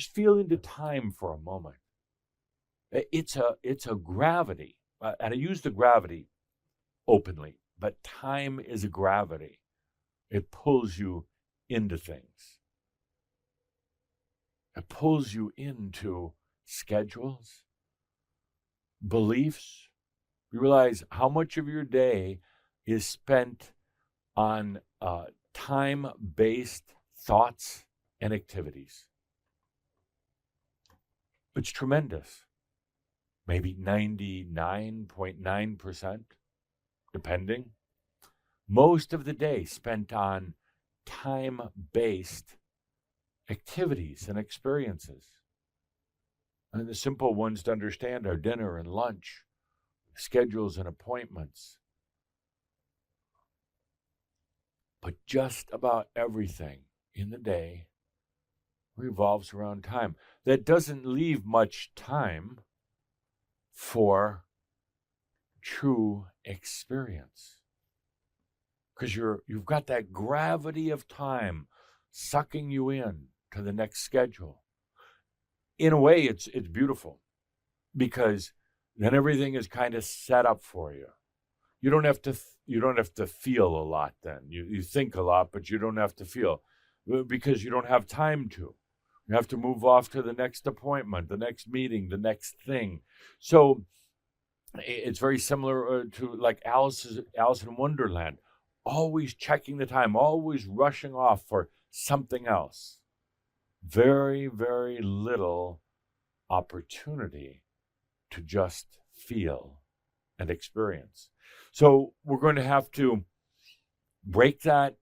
Just feel into time for a moment. It's a gravity, and I use the gravity openly, but time is a gravity. It pulls you into things. It pulls you into schedules, beliefs. You realize how much of your day is spent on time-based thoughts and activities. It's tremendous. Maybe 99.9%, depending. Most of the day spent on time-based activities and experiences. And the simple ones to understand are dinner and lunch, schedules and appointments. But just about everything in the day revolves around time. That doesn't leave much time for true experience. Because you've got that gravity of time sucking you in to the next schedule. In a way, it's beautiful, because then everything is kind of set up for you. You don't have to feel a lot then. You think a lot, but you don't have to feel, because you don't have time to. You have to move off to the next appointment, the next meeting, the next thing. So it's very similar to like Alice in Wonderland, always checking the time, always rushing off for something else. Very, very little opportunity to just feel and experience. So we're going to have to break that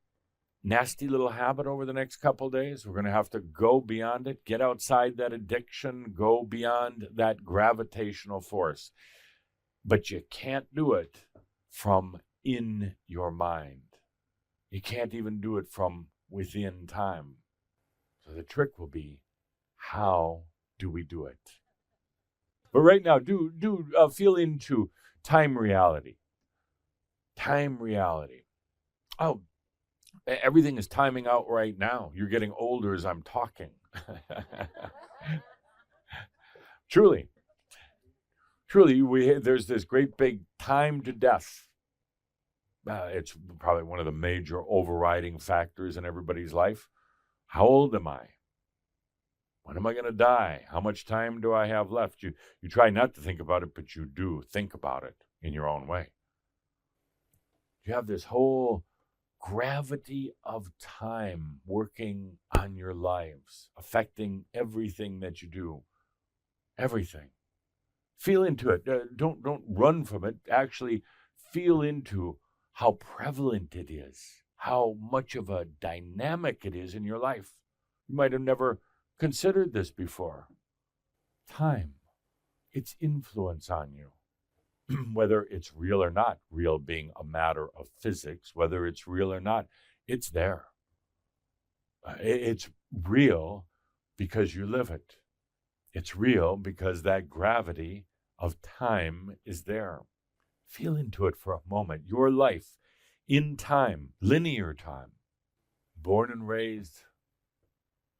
nasty little habit over the next couple of days. We're going to have to go beyond it, get outside that addiction, go beyond that gravitational force. But you can't do it from in your mind. You can't even do it from within time. So the trick will be, how do we do it? But right now, do feel into time reality. Time reality. Oh, everything is timing out right now. You're getting older as I'm talking. Truly, there's this great big time to death. It's probably one of the major overriding factors in everybody's life. How old am I? When am I going to die? How much time do I have left? You try not to think about it, but you do think about it in your own way. You have this whole gravity of time working on your lives, affecting everything that you do. Everything. Feel into it. Don't run from it. Actually, feel into how prevalent it is, how much of a dynamic it is in your life. You might have never considered this before. Time, its influence on you, whether it's real or not, real being a matter of physics, whether it's real or not, it's there. It's real because you live it. It's real because that gravity of time is there. Feel into it for a moment. Your life in time, linear time, born and raised,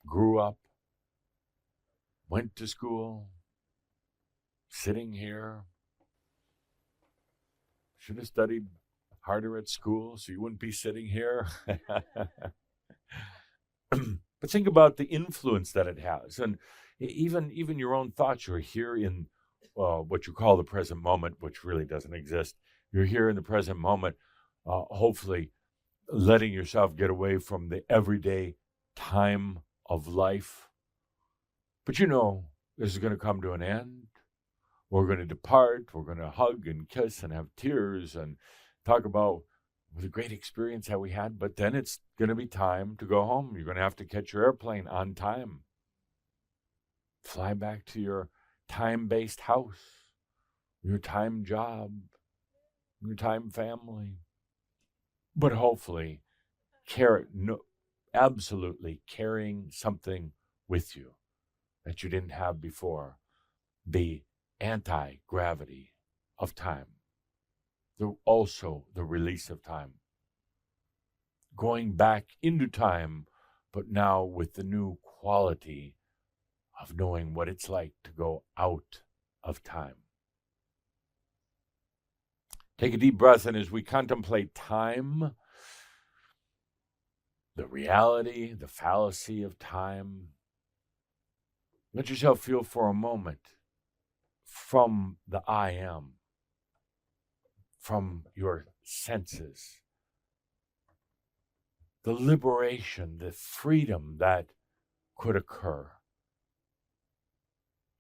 grew up, went to school, sitting here. Should have studied harder at school so you wouldn't be sitting here. But think about the influence that it has. And even your own thoughts. You're here in what you call the present moment, which really doesn't exist. You're here in the present moment, hopefully letting yourself get away from the everyday time of life. But you know, this is going to come to an end. We're going to depart. We're going to hug and kiss and have tears and talk about the great experience that we had. But then it's going to be time to go home. You're going to have to catch your airplane on time. Fly back to your time-based house, your time job, your time family. But hopefully, absolutely carrying something with you that you didn't have before. The anti-gravity of time. Also the release of time. Going back into time, but now with the new quality of knowing what it's like to go out of time. Take a deep breath, and as we contemplate time, the reality, the fallacy of time, let yourself feel for a moment from the I am, from your senses, the liberation, the freedom that could occur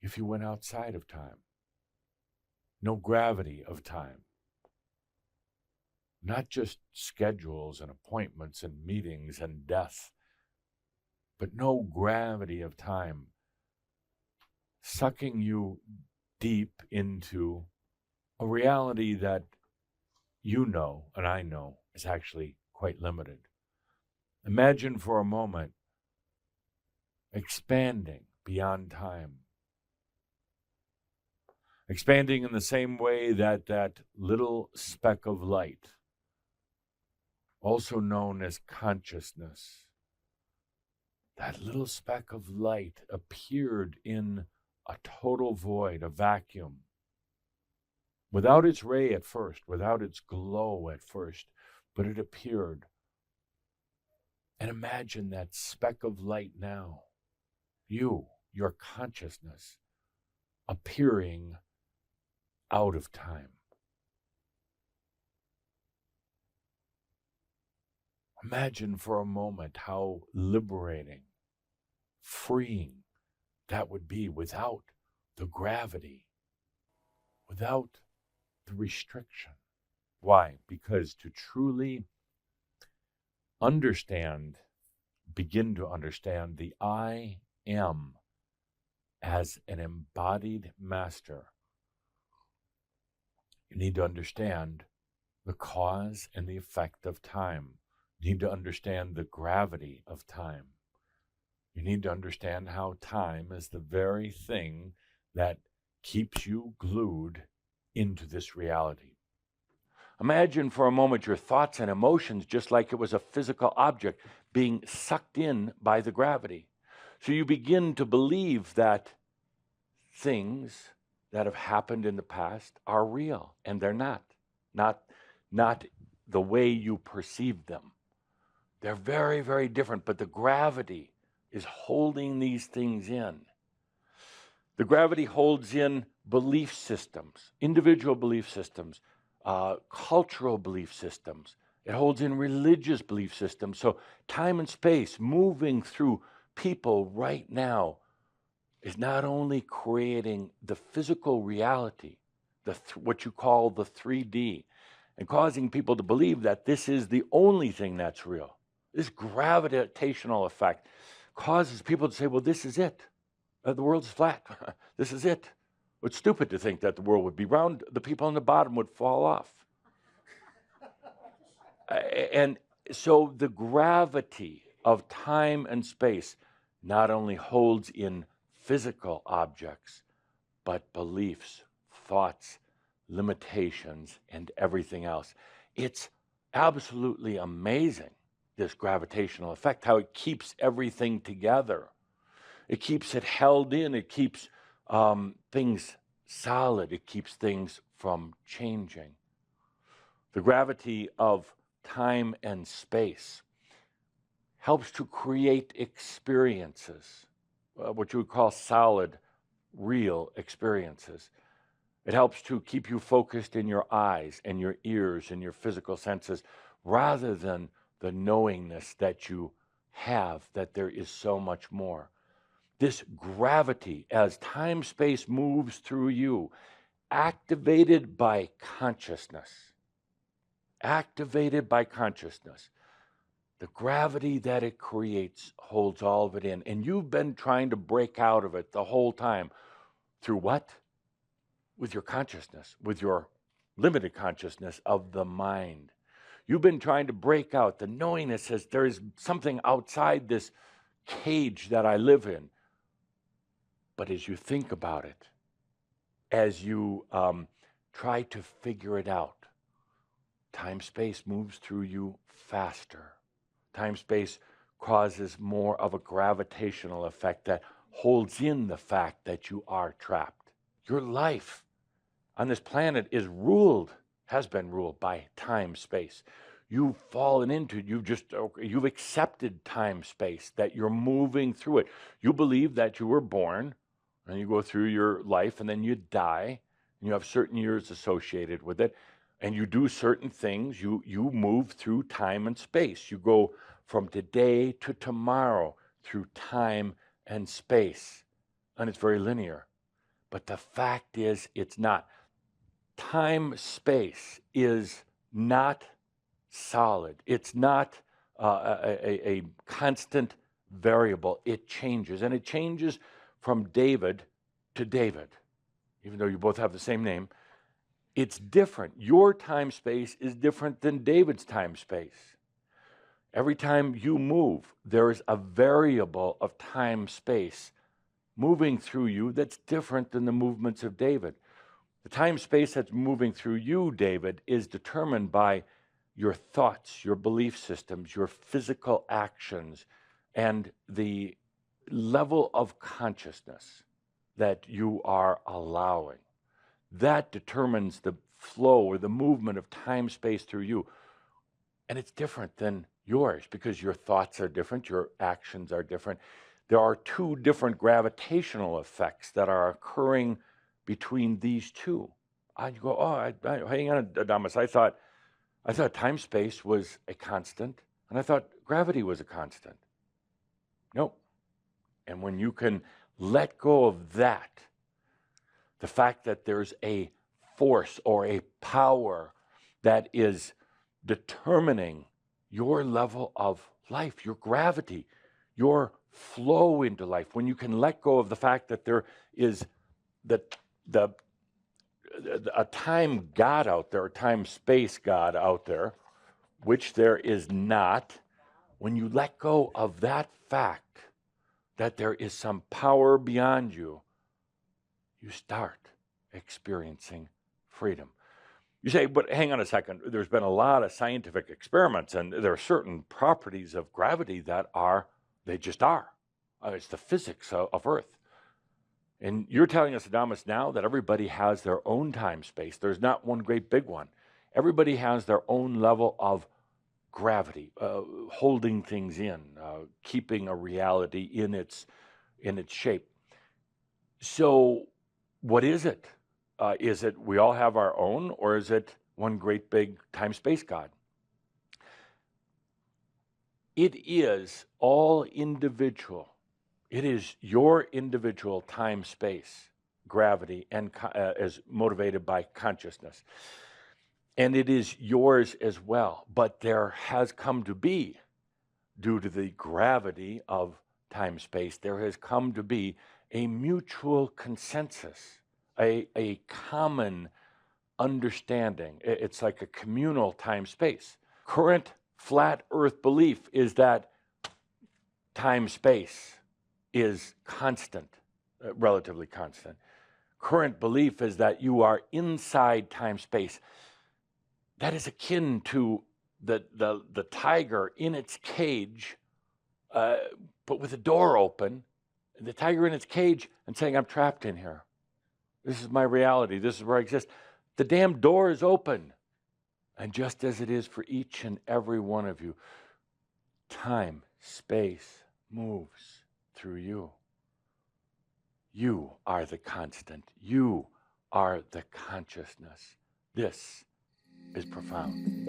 if you went outside of time. No gravity of time. Not just schedules and appointments and meetings and death, but no gravity of time, sucking you deep into a reality that you know and I know is actually quite limited. Imagine for a moment expanding beyond time. Expanding in the same way that that little speck of light, also known as consciousness, that little speck of light appeared in a total void, a vacuum, without its ray at first, without its glow at first, but it appeared. And imagine that speck of light now, you, your consciousness, appearing out of time. Imagine for a moment how liberating, freeing that would be without the gravity, without the restriction. Why? Because to truly understand, begin to understand the I am as an embodied master, you need to understand the cause and the effect of time. You need to understand the gravity of time. You need to understand how time is the very thing that keeps you glued into this reality. Imagine for a moment your thoughts and emotions just like it was a physical object being sucked in by the gravity. So you begin to believe that things that have happened in the past are real, and they're not the way you perceive them. They're very, very different, but the gravity is holding these things in. The gravity holds in belief systems, individual belief systems, cultural belief systems. It holds in religious belief systems. So time and space moving through people right now is not only creating the physical reality, what you call the 3D, and causing people to believe that this is the only thing that's real. This gravitational effect causes people to say, well, this is it. The world's flat. This is it. It's stupid to think that the world would be round. The people on the bottom would fall off. And so the gravity of time and space not only holds in physical objects, but beliefs, thoughts, limitations, and everything else. It's absolutely amazing, this gravitational effect, how it keeps everything together. It keeps it held in. It keeps things solid. It keeps things from changing. The gravity of time and space helps to create experiences, what you would call solid, real experiences. It helps to keep you focused in your eyes and your ears and your physical senses, rather than the knowingness that you have that there is so much more. This gravity, as time-space moves through you, activated by consciousness, the gravity that it creates holds all of it in. And you've been trying to break out of it the whole time. Through what? With your consciousness, with your limited consciousness of the mind. You've been trying to break out. The knowingness says there is something outside this cage that I live in. But as you think about it, as you try to figure it out, time-space moves through you faster. Time-space causes more of a gravitational effect that holds in the fact that you are trapped. Your life on this planet has been ruled by time, space. You've fallen into it. You've accepted time, space, that you're moving through it. You believe that you were born, and you go through your life, and then you die, and you have certain years associated with it, and you do certain things. You move through time and space. You go from today to tomorrow through time and space, and it's very linear. But the fact is, it's not. Time space is not solid. It's not a constant variable. It changes, and it changes from David to David, even though you both have the same name. It's different. Your time space is different than David's time space. Every time you move, there is a variable of time space moving through you that's different than the movements of David. The time space that's moving through you, David, is determined by your thoughts, your belief systems, your physical actions, and the level of consciousness that you are allowing. That determines the flow or the movement of time space through you. And it's different than yours because your thoughts are different, your actions are different. There are two different gravitational effects that are occurring between these two. And you go, hang on, Adamus. I thought time space was a constant, and I thought gravity was a constant. Nope. And when you can let go of that, the fact that there's a force or a power that is determining your level of life, your gravity, your flow into life, when you can let go of the fact that there is a time God out there, a time space God out there, which there is not, when you let go of that fact that there is some power beyond you, you start experiencing freedom. You say, but hang on a second, there's been a lot of scientific experiments, and there are certain properties of gravity that they just are. It's the physics of Earth. And you're telling us, Adamus, now that everybody has their own time space. There's not one great big one. Everybody has their own level of gravity, holding things in, keeping a reality in its shape. So what is it? Is it we all have our own, or is it one great big time-space God? It is all individual. It is your individual time-space gravity and as motivated by consciousness. And it is yours as well. But there has come to be, due to the gravity of time-space, there has come to be a mutual consensus, a common understanding. It's like a communal time-space. Current flat Earth belief is that time-space is constant, relatively constant. Current belief is that you are inside time-space. That is akin to the tiger in its cage, but with the door open, the tiger in its cage and saying, I'm trapped in here. This is my reality. This is where I exist. The damn door is open. And just as it is for each and every one of you, time, space moves through you. You are the constant. You are the consciousness. This is profound.